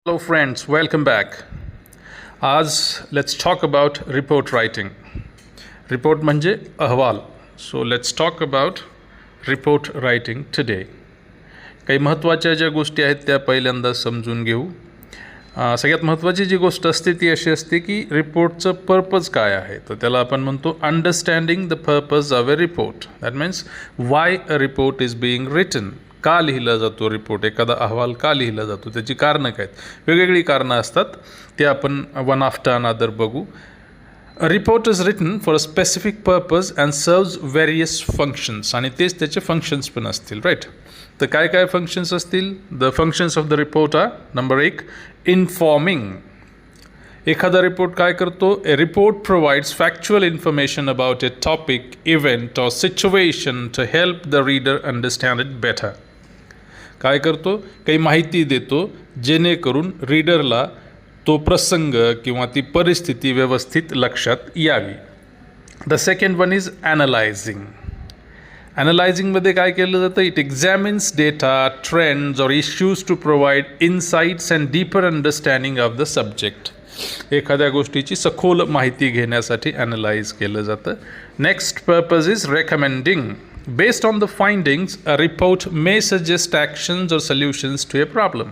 Hello friends, welcome back. आज let's talk about report writing. Report म्हणजे अहवाल. So let's talk about report writing today. काही महत्त्वाच्या ज्या गोष्टी आहेत त्या पहिल्यांदा समजून घेऊ. सगळ्यात महत्त्वाची जी गोष्ट असते ती अशी असते की रिपोर्टचं पर्पज काय आहे. तर त्याला आपण म्हणतो understanding the purpose of a report. That means why a report is being written. का लिहिला जातो रिपोर्ट, एखादा अहवाल का लिहिला जातो, त्याची कारणं काय आहेत. वेगवेगळी कारणं असतात, ते आपण वन आफ्टर अनदर बघू. A report is written for a specific purpose and serves various functions. आणि तेच त्याचे फंक्शन्स पण असतील, राईट. तर काय काय फंक्शन्स असतील. The functions of the report are number 1 informing. एखादा रिपोर्ट काय करतो. A report provides factual information about a topic, event or situation to help the reader understand it better. काय करतो, काही माहिती देतो जेणेकरून रीडरला तो प्रसंग किंवा ती परिस्थिती व्यवस्थित लक्षात यावी. The second one is analysing. ॲनलायझिंगमध्ये काय केलं जातं. It examines data, trends or issues to provide insights and deeper understanding of the subject. एखाद्या गोष्टीची सखोल माहिती घेण्यासाठी ॲनलाइज केलं जातं. Next purpose is recommending. Based on the findings, a report may suggest actions or solutions to a problem.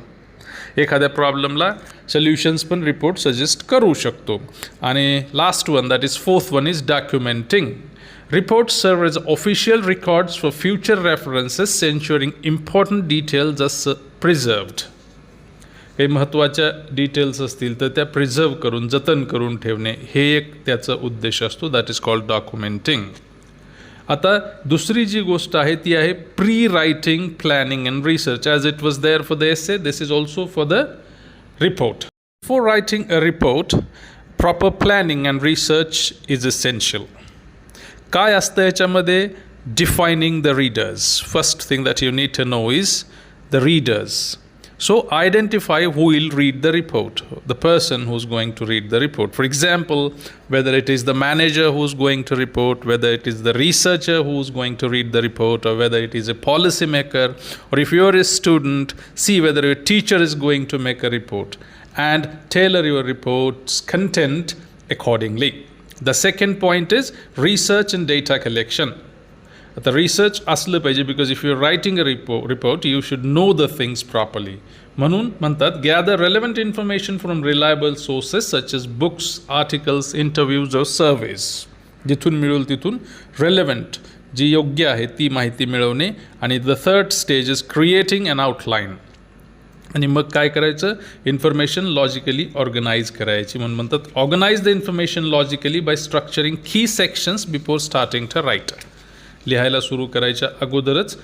एखाद्या प्रॉब्लेमला solutions पण report suggest करू शकतो. आणि last one, that is fourth one, is documenting. Reports serve as official records for future references, ensuring important details are preserved. काही महत्त्वाच्या details असतील तर त्या प्रिझर्व करून, जतन करून ठेवणे, हे एक त्याचा उद्देश असतो. That is called documenting. आता दुसरी जी गोष्ट आहे ती आहे pre writing, planning and research. As it was there for the essay, this is also for the report. For writing a report, proper planning and research is essential. काय असतं याच्यामध्ये. Defining the readers. First thing that you need to know is the readers. So identify who will read the report, the person who's going to read the report. For example, whether it is the manager who's going to report, whether it is the researcher who's going to read the report, or whether it is a policy maker, or if you're a student, see whether your teacher is going to make a report and tailor your report's content accordingly. The second point is research and data collection. आता research असलं पाहिजे, because if you are writing a report you should know the things properly. म्हणून म्हणतात gather relevant information from reliable sources such as books, articles, interviews और surveys. जिथून मिळेल तिथून relevant, जी योग्य आहे ती माहिती मिळवणे. आणि the third stage is creating an outline. आणि मग काय करायचं, इन्फॉर्मेशन लॉजिकली ऑर्गनाईज करायची. म्हणून म्हणतात organise the information logically by structuring key sections before starting to write. लिहायला सुरू करायच्या अगोदरच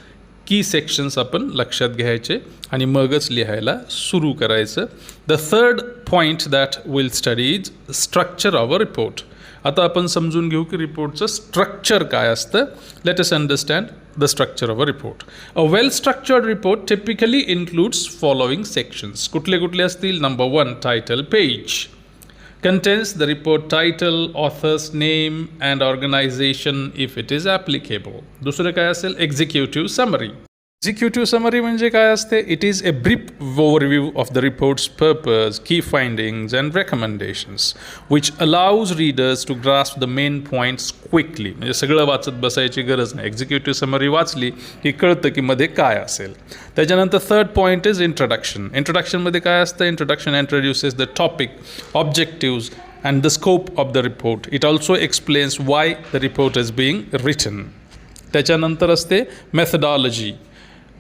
की सेक्शन्स आपण लक्षात घ्यायचे आणि मगच लिहायला सुरू करायचं. The third point that will study is structure of a report. आता आपण समजून घेऊ की रिपोर्टचं स्ट्रक्चर काय असतं. Let us understand the structure of a report. A well structured report typically includes following sections. कुठले कुठले असतील. Number 1 title page. Contains the report title, author's name and organization if it is applicable. दुसरं काय असेल. Executive summary. Executive summary म्हणजे काय असते. It is a brief overview of the report's purpose, key findings and recommendations which allows readers to grasp the main points quickly. म्हणजे सगळं वाचत बसायची गरज नाही. एक्झिक्युटिव्ह समरी वाचली की कळतं की मध्ये काय असेल. त्याच्यानंतर थर्ड पॉईंट इज इंट्रोडक्शन. इंट्रोडक्शनमध्ये काय असतं. Introduction introduces the topic, objectives and the scope of the report. It also explains why the report is being written. त्याच्यानंतर असते मेथडॉलॉजी.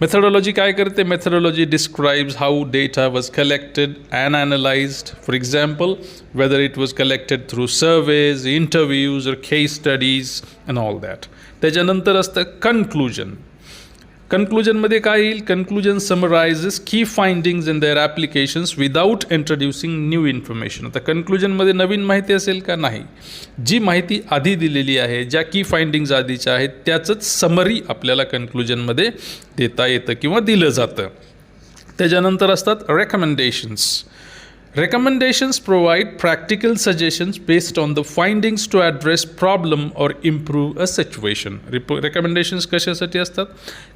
मेथडॉलॉजी काय करते. Methodology describes how data was collected and analysed. For example whether it was collected through surveys, interviews और case studies and all that. त्याच्यानंतर असतं conclusion. कन्क्लुजनमध्ये काय येईल. Conclusion summarises key findings in their applications without introducing new information. आता कन्क्लुजनमध्ये नवीन माहिती असेल का. नाही. जी माहिती आधी दिलेली आहे, ज्या की फाइंडिंग्स आधीच्या आहेत त्याचंच समरी आपल्याला कन्क्लुजनमध्ये देता येतं किंवा दिलं जातं. त्याच्यानंतर असतात recommendations. Recommendations provide practical suggestions based on the findings to address problem or improve a situation. Recommendations कशासाठी असतात?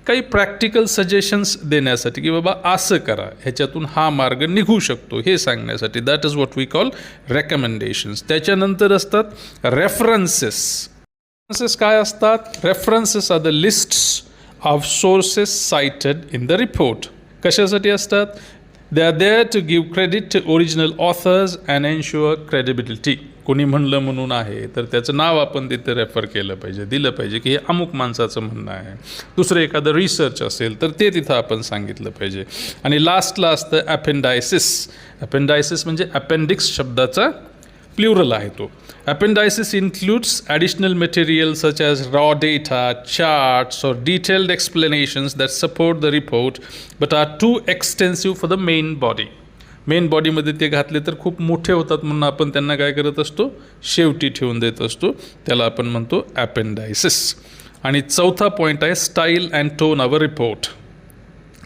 काही प्रॅक्टिकल सजेशन्स देण्यासाठी की बाबा असं करा, ह्याच्यातून हा मार्ग निघू शकतो हे सांगण्यासाठी. That is what we call recommendations. त्याच्यानंतर असतात रेफरन्सेस. रेफरन्सेस काय असतात? References are the lists of sources cited in the report. कशासाठी असतात? They are there to give credit to original authors and ensure credibility. कोणी म्हणलं म्हणून आहे तर त्याचं नाव आपण तिथे रेफर केलं पाहिजे, दिलं पाहिजे की हे अमुक माणसाचं म्हणणं आहे. दुसरं एखादं रिसर्च असेल तर ते तिथं आपण सांगितलं पाहिजे. आणि लास्टला असतं अपेंडायसिस. अपेंडायसिस म्हणजे अपेंडिक्स शब्दाचा प्लुरल आहे तो. Appendices includes additional material such as raw data, charts, or detailed explanations that support the report but are too extensive for the main body. Main बॉडीमध्ये ते घातले तर खूप मोठे होतात म्हणून आपण त्यांना काय करत असतो? शेवटी ठेवून देत असतो. त्याला आपण म्हणतो ॲपेंडायसिस. आणि चौथा पॉईंट आहे style and tone of a report.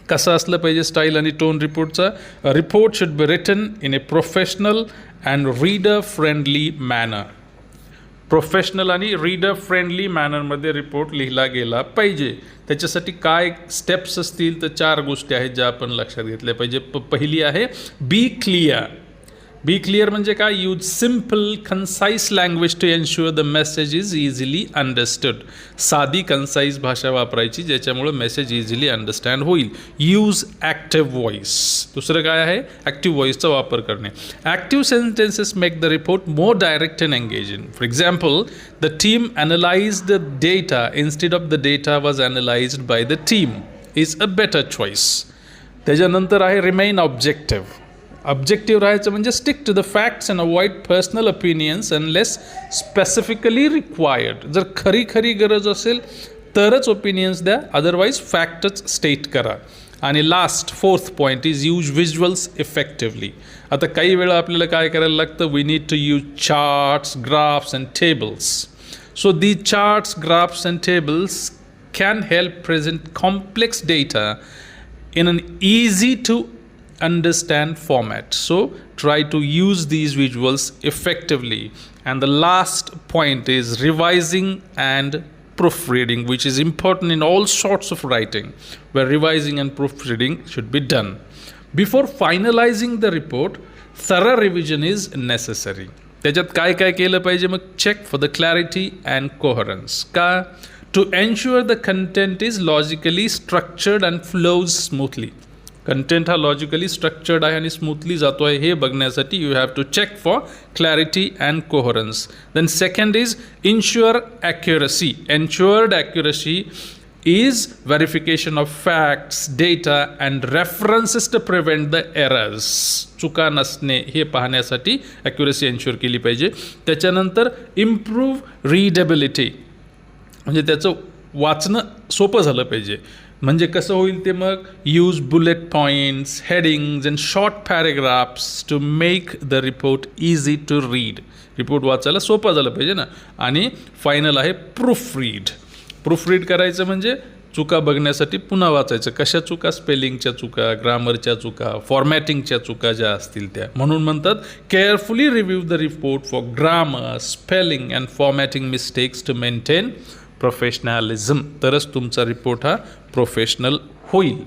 कसं असलं पाहिजे स्टाईल आणि टोन रिपोर्टचा? Report should be written in a professional and reader friendly manner. Professional आणि रीडर फ्रेंडली मॅनरमध्ये रिपोर्ट लिहिला गेला पाहिजे. त्याच्यासाठी काय स्टेप्स असतील तर 4 गोष्टी आहेत ज्या आपण लक्षात घेतल्या पाहिजे. पहिली आहे बी क्लिअर. बी क्लिअर म्हणजे काय? Use simple concise language to ensure the message is easily understood. साधी कन्साईज भाषा वापरायची ज्याच्यामुळं मेसेज इझिली अंडरस्टँड होईल. Use active voice. दुसरं काय आहे? ॲक्टिव्ह व्हॉइसचा वापर करणे. Active sentences make the report more direct and engaging. For example, the team analyse the data instead of the data was analysed by the team is a better choice. त्याच्यानंतर आहे remain objective. Objective राहायचं म्हणजे stick to the facts and avoid personal opinions unless specifically required. जर खरी गरज असेल तरच opinions द्या, अदरवाईज फॅक्टच स्टेट करा. आणि last 4th point is use visuals effectively. आता काही वेळा आपल्याला काय करायला लागतं? We need to use charts, graphs and tables. So the charts, graphs and tables can help present complex data in an easy to understand format. So try to use these visuals effectively. And the last point is revising and proofreading, which is important in all sorts of writing, where revising and proofreading should be done. Before finalizing the report, thorough revision is necessary. त्याच्यात काय काय केलं पाहिजे मग? check for the clarity and coherence. का? To ensure the content is logically structured and flows smoothly. Content हा logically structured आहे आणि स्मूथली जातो आहे हे बघण्यासाठी you have to check for clarity and coherence. Then second is ensure accuracy. Ensured accuracy is verification of facts, data and references to prevent the errors. चुका नसणे हे पाहण्यासाठी ॲक्युरसी एन्श्युअर केली पाहिजे. त्याच्यानंतर इम्प्रूव्ह रीडेबिलिटी म्हणजे त्याचं वाचणं सोपं झालं पाहिजे. म्हणजे कसं होईल ते मग? Use bullet points, headings and short paragraphs to make the report easy to read. Report वाचायला सोपं झालं पाहिजे ना. आणि फायनल आहे प्रूफ रीड. प्रूफ रीड करायचं म्हणजे चुका बघण्यासाठी पुन्हा वाचायचं. कशा चुका? स्पेलिंगच्या चुका, ग्रामरच्या चुका, फॉर्मॅटिंगच्या चुका ज्या असतील त्या. म्हणून म्हणतात carefully review the report for grammar, spelling and formatting mistakes to maintain professionalism. तरच तुमचा रिपोर्ट हा प्रोफेशनल होईल.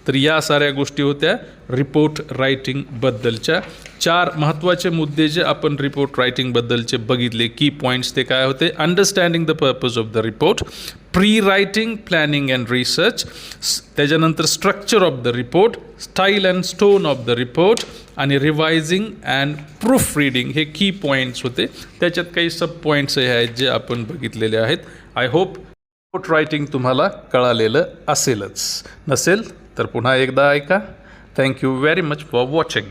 तर या साऱ्या गोष्टी होत्या रिपोर्ट रायटिंगबद्दलच्या. 4 महत्त्वाचे मुद्दे जे आपण रिपोर्ट रायटिंगबद्दलचे बघितले, की पॉईंट्स ते काय होते? Understanding the purpose of the report, pre writing, planning and research, त्याच्यानंतर structure of the report, style and tone of the report आणि रिवायझिंग अँड प्रूफ रीडिंग हे की पॉईंट्स होते. त्याच्यात काही सब पॉईंट्स हे आहेत जे आपण बघितलेले आहेत. आय होप रिपोर्ट रायटिंग तुम्हाला कळालेलं असेलच. नसेल तर पुन्हा एकदा ऐका. Thank you very much for watching.